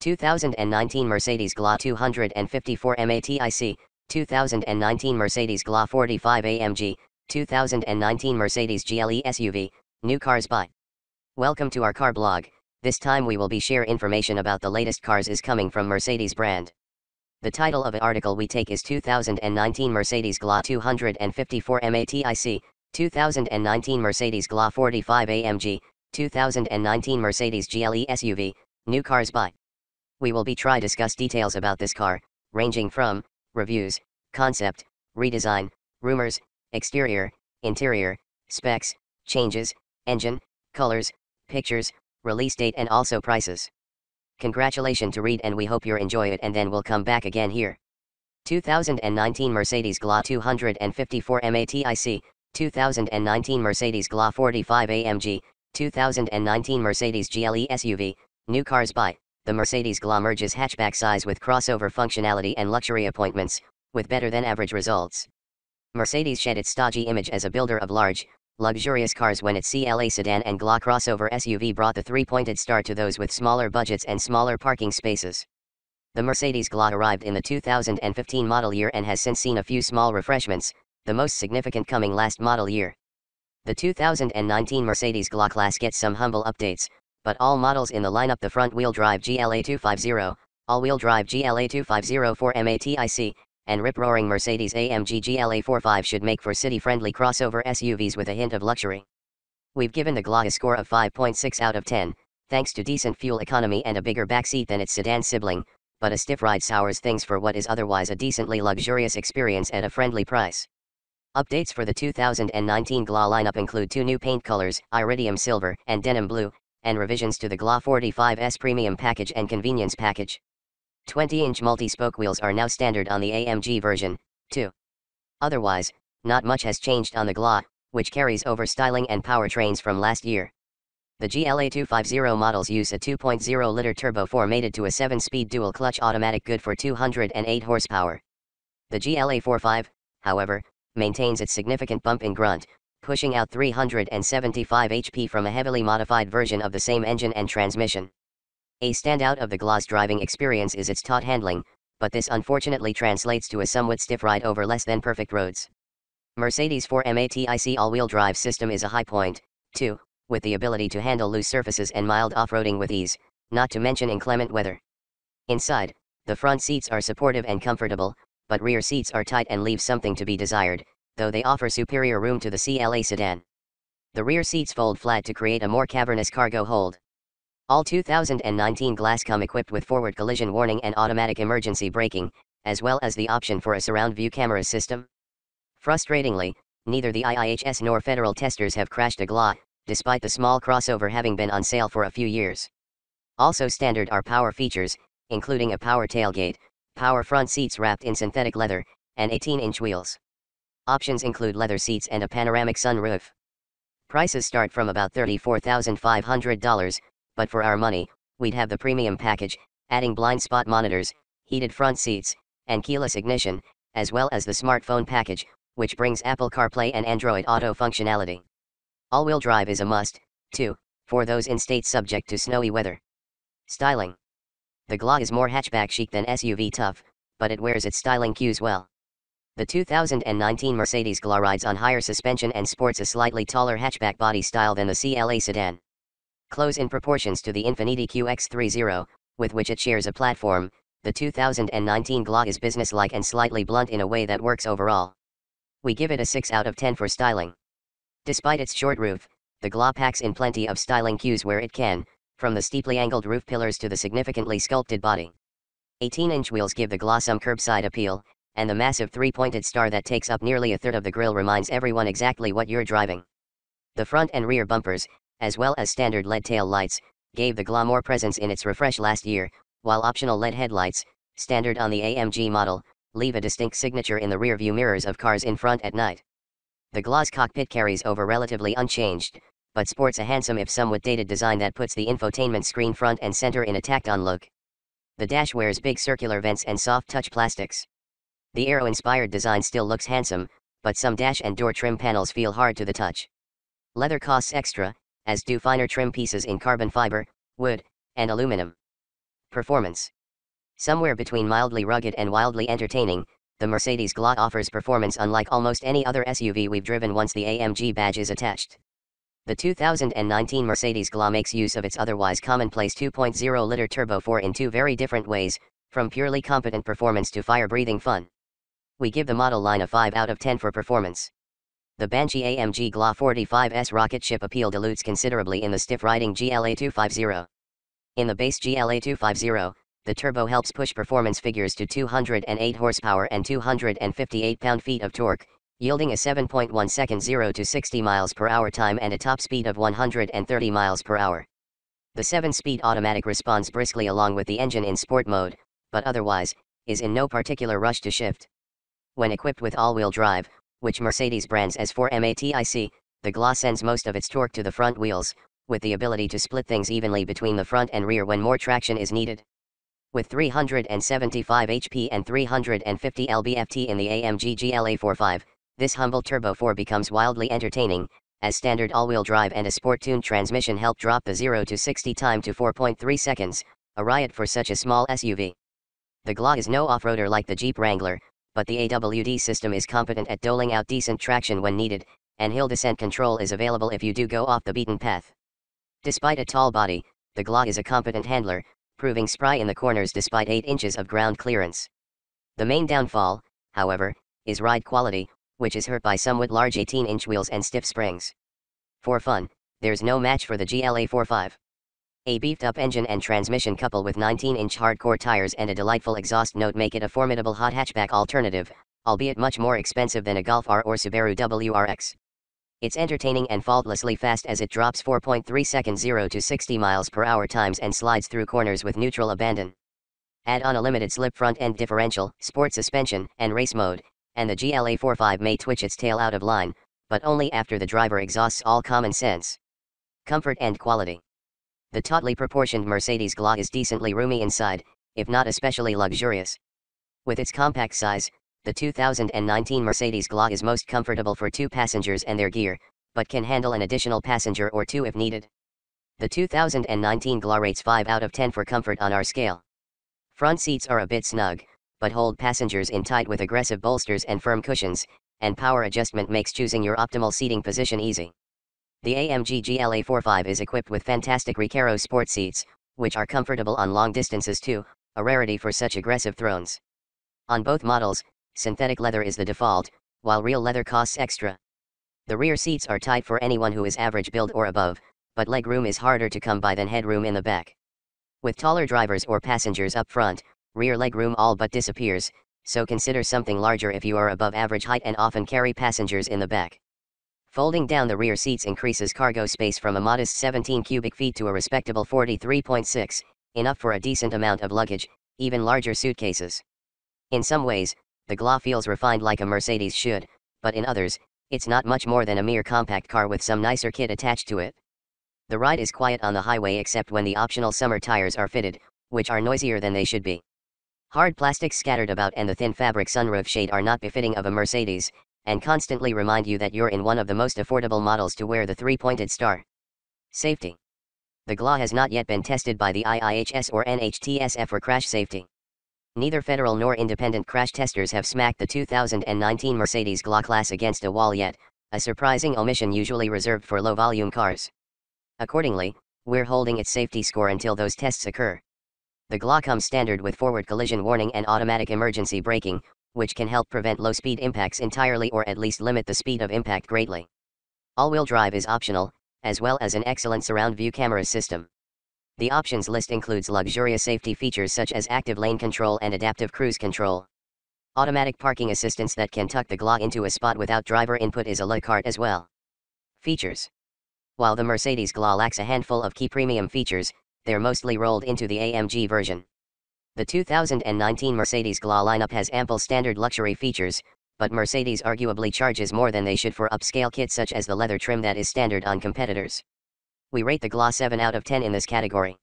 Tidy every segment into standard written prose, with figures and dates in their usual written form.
2019 Mercedes GLA 254 MATIC, 2019 Mercedes GLA 45 AMG, 2019 Mercedes GLE SUV, new cars by. Welcome to our car blog. This time we will be share information about the latest cars is coming from Mercedes brand. The title of the article we take is 2019 Mercedes GLA 254 MATIC, 2019 Mercedes GLA 45 AMG, 2019 Mercedes GLE SUV, new cars by. We will be try discuss details about this car, ranging from reviews, concept, redesign, rumors, exterior, interior, specs, changes, engine, colors, pictures, release date and also prices. Congratulations to read and we hope you enjoy it and then we'll come back again here. 2019 Mercedes GLA 254 MATIC, 2019 Mercedes GLA 45 AMG, 2019 Mercedes GLE SUV, new cars by. The Mercedes GLA merges hatchback size with crossover functionality and luxury appointments, with better than average results. Mercedes shed its stodgy image as a builder of large, luxurious cars when its CLA sedan and GLA crossover SUV brought the three-pointed star to those with smaller budgets and smaller parking spaces. The Mercedes GLA arrived in the 2015 model year and has since seen a few small refreshments, the most significant coming last model year. The 2019 Mercedes GLA class gets some humble updates, but all models in the lineup: the front-wheel drive GLA250, all-wheel drive GLA250 for MATIC, and rip-roaring Mercedes AMG GLA45 should make for city-friendly crossover SUVs with a hint of luxury. We've given the GLA a score of 5.6 out of 10, thanks to decent fuel economy and a bigger backseat than its sedan sibling, but a stiff ride sours things for what is otherwise a decently luxurious experience at a friendly price. Updates for the 2019 GLA lineup include two new paint colors, iridium silver and denim blue, and revisions to the GLA 45S Premium Package and Convenience Package. 20-inch multi-spoke wheels are now standard on the AMG version, too. Otherwise, not much has changed on the GLA, which carries over styling and powertrains from last year. The GLA250 models use a 2.0-liter turbo 4 mated to a 7-speed dual-clutch automatic good for 208 horsepower. The GLA45, however, maintains its significant bump in grunt, pushing out 375 HP from a heavily modified version of the same engine and transmission. A standout of the GLA's driving experience is its taut handling, but this unfortunately translates to a somewhat stiff ride over less than perfect roads. Mercedes 4 MATIC all-wheel drive system is a high point, too, with the ability to handle loose surfaces and mild off-roading with ease, not to mention inclement weather. Inside, the front seats are supportive and comfortable, but rear seats are tight and leave something to be desired, though they offer superior room to the CLA sedan. The rear seats fold flat to create a more cavernous cargo hold. All 2019 GLAs come equipped with forward collision warning and automatic emergency braking, as well as the option for a surround view camera system. Frustratingly, neither the IIHS nor federal testers have crashed a GLA, despite the small crossover having been on sale for a few years. Also standard are power features, including a power tailgate, power front seats wrapped in synthetic leather, and 18-inch wheels. Options include leather seats and a panoramic sunroof. Prices start from about $34,500, but for our money, we'd have the premium package, adding blind spot monitors, heated front seats, and keyless ignition, as well as the smartphone package, which brings Apple CarPlay and Android Auto functionality. All-wheel drive is a must, too, for those in states subject to snowy weather. Styling. The GLA is more hatchback chic than SUV tough, but it wears its styling cues well. The 2019 Mercedes GLA rides on higher suspension and sports a slightly taller hatchback body style than the CLA sedan. Close in proportions to the Infiniti QX30, with which it shares a platform, the 2019 GLA is businesslike and slightly blunt in a way that works overall. We give it a 6 out of 10 for styling. Despite its short roof, the GLA packs in plenty of styling cues where it can, from the steeply angled roof pillars to the significantly sculpted body. 18-inch wheels give the GLA some curbside appeal, and the massive three-pointed star that takes up nearly a third of the grille reminds everyone exactly what you're driving. The front and rear bumpers, as well as standard LED tail lights, gave the GLA more presence in its refresh last year, while optional LED headlights, standard on the AMG model, leave a distinct signature in the rear-view mirrors of cars in front at night. The GLA's cockpit carries over relatively unchanged, but sports a handsome if somewhat dated design that puts the infotainment screen front and center in a tacked-on look. The dash wears big circular vents and soft touch plastics. The aero-inspired design still looks handsome, but some dash and door trim panels feel hard to the touch. Leather costs extra, as do finer trim pieces in carbon fiber, wood, and aluminum. Performance. Somewhere between mildly rugged and wildly entertaining, the Mercedes GLA offers performance unlike almost any other SUV we've driven once the AMG badge is attached. The 2019 Mercedes GLA makes use of its otherwise commonplace 2.0-liter turbo 4 in two very different ways, from purely competent performance to fire-breathing fun. We give the model line a 5 out of 10 for performance. The banshee AMG GLA45's rocket ship appeal dilutes considerably in the stiff-riding GLA250. In the base GLA250, the turbo helps push performance figures to 208 horsepower and 258 pound-feet of torque, yielding a 7.1 second 0 to 60 miles per hour time and a top speed of 130 miles per hour. The 7-speed automatic responds briskly along with the engine in sport mode, but otherwise, is in no particular rush to shift. When equipped with all-wheel drive, which Mercedes brands as 4MATIC, the GLA sends most of its torque to the front wheels, with the ability to split things evenly between the front and rear when more traction is needed. With 375 HP and 350 lb-ft in the AMG GLA45, this humble Turbo 4 becomes wildly entertaining, as standard all-wheel drive and a sport-tuned transmission help drop the 0 to 60 time to 4.3 seconds, a riot for such a small SUV. The GLA is no off-roader like the Jeep Wrangler, but the AWD system is competent at doling out decent traction when needed, and hill descent control is available if you do go off the beaten path. Despite a tall body, the GLA is a competent handler, proving spry in the corners despite 8 inches of ground clearance. The main downfall, however, is ride quality, which is hurt by somewhat large 18-inch wheels and stiff springs. For fun, there's no match for the GLA45. A beefed-up engine and transmission coupled with 19-inch hardcore tires and a delightful exhaust note make it a formidable hot hatchback alternative, albeit much more expensive than a Golf R or Subaru WRX. It's entertaining and faultlessly fast as it drops 4.3 seconds 0 to 60 miles per hour times and slides through corners with neutral abandon. Add on a limited slip front-end differential, sport suspension, and race mode, and the GLA45 may twitch its tail out of line, but only after the driver exhausts all common sense. Comfort and quality. The tautly proportioned Mercedes GLA is decently roomy inside, if not especially luxurious. With its compact size, the 2019 Mercedes GLA is most comfortable for 2 passengers and their gear, but can handle an additional passenger or 2 if needed. The 2019 GLA rates 5 out of 10 for comfort on our scale. Front seats are a bit snug, but hold passengers in tight with aggressive bolsters and firm cushions, and power adjustment makes choosing your optimal seating position easy. The AMG GLA45 is equipped with fantastic Recaro sport seats, which are comfortable on long distances too, a rarity for such aggressive thrones. On both models, synthetic leather is the default, while real leather costs extra. The rear seats are tight for anyone who is average build or above, but legroom is harder to come by than headroom in the back. With taller drivers or passengers up front, rear legroom all but disappears, so consider something larger if you are above average height and often carry passengers in the back. Folding down the rear seats increases cargo space from a modest 17 cubic feet to a respectable 43.6, enough for a decent amount of luggage, even larger suitcases. In some ways, the GLA feels refined like a Mercedes should, but in others, it's not much more than a mere compact car with some nicer kit attached to it. The ride is quiet on the highway except when the optional summer tires are fitted, which are noisier than they should be. Hard plastics scattered about and the thin fabric sunroof shade are not befitting of a Mercedes, and constantly remind you that you're in one of the most affordable models to wear the 3-pointed star. Safety. The GLA has not yet been tested by the IIHS or NHTSA for crash safety. Neither federal nor independent crash testers have smacked the 2019 Mercedes GLA class against a wall yet, a surprising omission usually reserved for low-volume cars. Accordingly, we're holding its safety score until those tests occur. The GLA comes standard with forward collision warning and automatic emergency braking, which can help prevent low-speed impacts entirely or at least limit the speed of impact greatly. All-wheel drive is optional, as well as an excellent surround view camera system. The options list includes luxurious safety features such as active lane control and adaptive cruise control. Automatic parking assistance that can tuck the GLA into a spot without driver input is a la carte as well. Features. While the Mercedes GLA lacks a handful of key premium features, they're mostly rolled into the AMG version. The 2019 Mercedes GLA lineup has ample standard luxury features, but Mercedes arguably charges more than they should for upscale kits such as the leather trim that is standard on competitors. We rate the GLA 7 out of 10 in this category.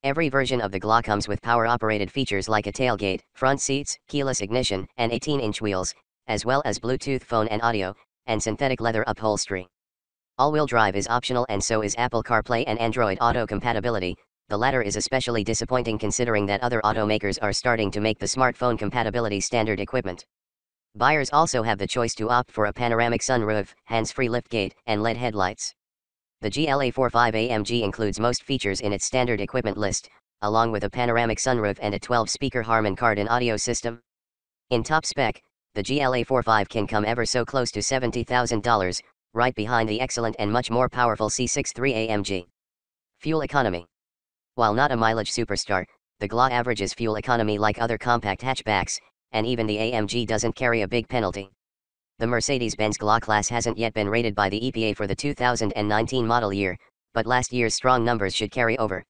Every version of the GLA comes with power-operated features like a tailgate, front seats, keyless ignition, and 18-inch wheels, as well as Bluetooth phone and audio, and synthetic leather upholstery. All-wheel drive is optional and so is Apple CarPlay and Android Auto compatibility, The latter is especially disappointing considering that other automakers are starting to make the smartphone compatibility standard equipment. Buyers also have the choice to opt for a panoramic sunroof, hands-free liftgate, and LED headlights. The GLA45 AMG includes most features in its standard equipment list, along with a panoramic sunroof and a 12-speaker Harman Kardon audio system. In top spec, the GLA45 can come ever so close to $70,000, right behind the excellent and much more powerful C63 AMG. Fuel economy. While not a mileage superstar, the GLA averages fuel economy like other compact hatchbacks, and even the AMG doesn't carry a big penalty. The Mercedes-Benz GLA class hasn't yet been rated by the EPA for the 2019 model year, but last year's strong numbers should carry over.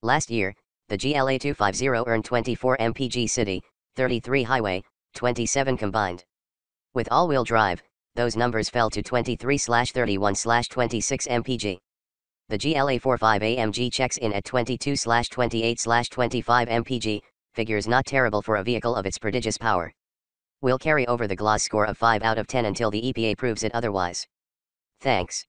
Last year, the GLA250 earned 24 mpg city, 33 highway, 27 combined. With all-wheel drive, those numbers fell to 23/31/26 mpg. The GLA45 AMG checks in at 22/28/25 mpg, figures not terrible for a vehicle of its prodigious power. We'll carry over the GLA score of 5 out of 10 until the EPA proves it otherwise. Thanks.